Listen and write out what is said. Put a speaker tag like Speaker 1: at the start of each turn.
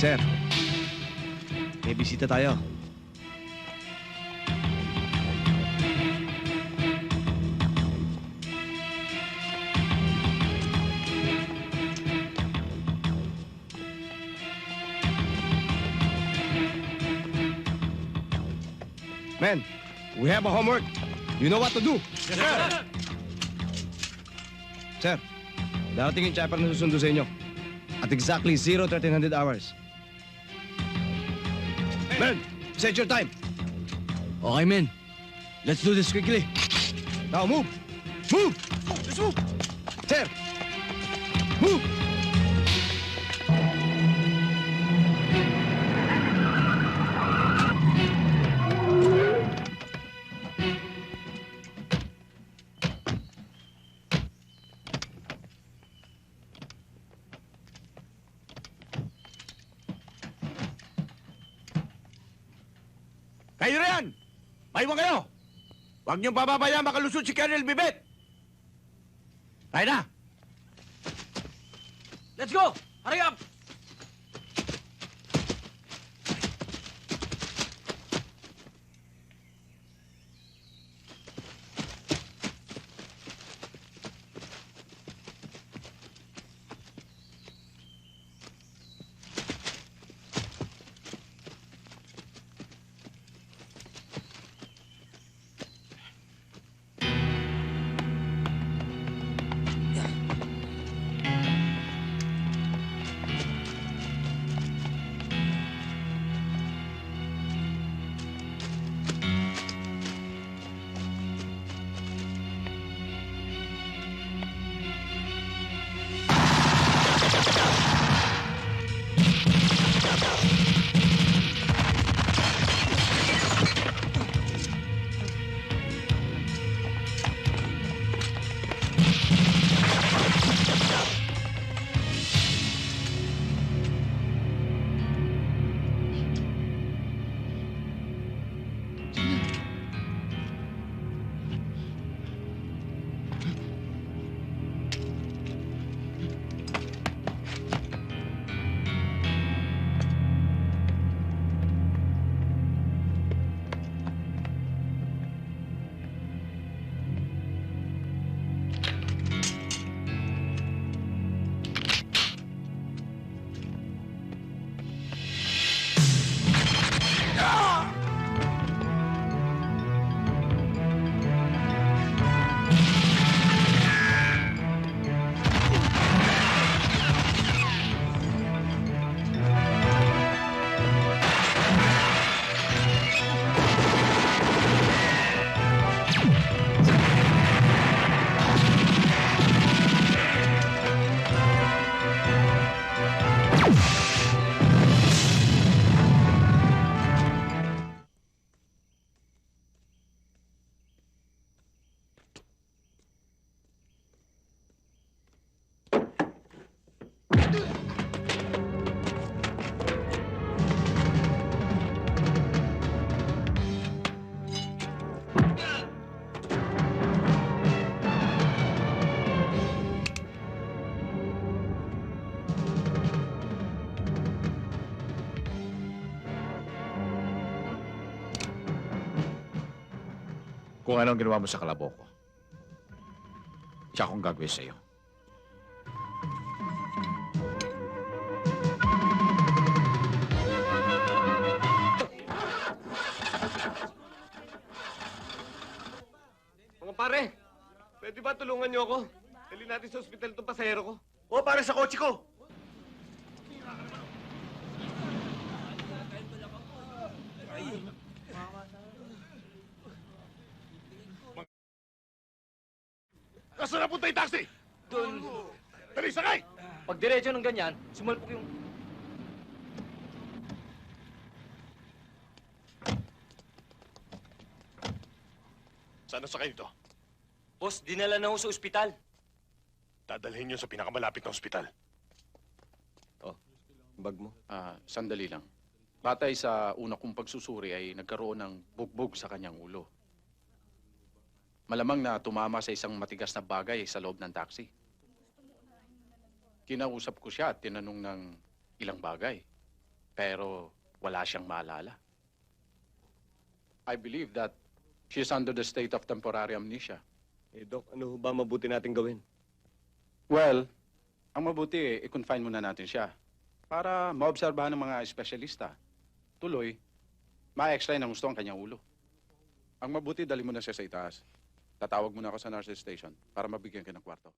Speaker 1: Sir, may bisita tayo. Men, we have a homework. You know what to do.
Speaker 2: Yes, sir!
Speaker 1: Sir, darating yung chopper na susundo sa inyo. At exactly 1300 hours. Men, set your time.
Speaker 3: Okay, men. Let's do this quickly.
Speaker 1: Now move! Move!
Speaker 2: Let's move!
Speaker 1: Sir! Move!
Speaker 2: Kayo na yan! Maiwan kayo! Huwag niyong bababaya makalusot si Colonel Bibet! Tayo na!
Speaker 3: Let's go! Hurry up!
Speaker 4: Kung anong ginawa mo sa Kalaboko, siya akong gagawin sa'yo.
Speaker 5: Mga pare, pwede ba tulungan niyo ako? Dali natin sa ospital itong pasahero ko.
Speaker 2: O, pare sa kotse ko! Nasaan na punta yung taxi?
Speaker 3: Doon.
Speaker 2: Dali, sakay!
Speaker 3: Pag diretso ng ganyan, sumalpok yung...
Speaker 2: Saan na sakay ito?
Speaker 3: Boss, dinala na ho sa ospital.
Speaker 2: Dadalhin niyo sa pinakamalapit na ospital.
Speaker 5: Bag mo.
Speaker 6: Sandali lang. Batay sa una kong pagsusuri ay nagkaroon ng bugbog sa kanyang ulo. Malamang na tumama sa isang matigas na bagay sa loob ng taxi. Kinausap ko siya at tinanong ng ilang bagay. pero wala siyang maalala. I believe that she is under the state of temporary amnesia.
Speaker 5: Eh, Doc, ano ba mabuti natin gawin?
Speaker 6: Well, ang mabuti, i-confine muna natin siya para maobserbahan ng mga espesyalista. Tuloy, ma-extrain ng gusto ang kanyang ulo. Ang mabuti, dali mo na siya sa itaas. Tatawag muna ako sa nurses station para mabigyan ka ng kwarto.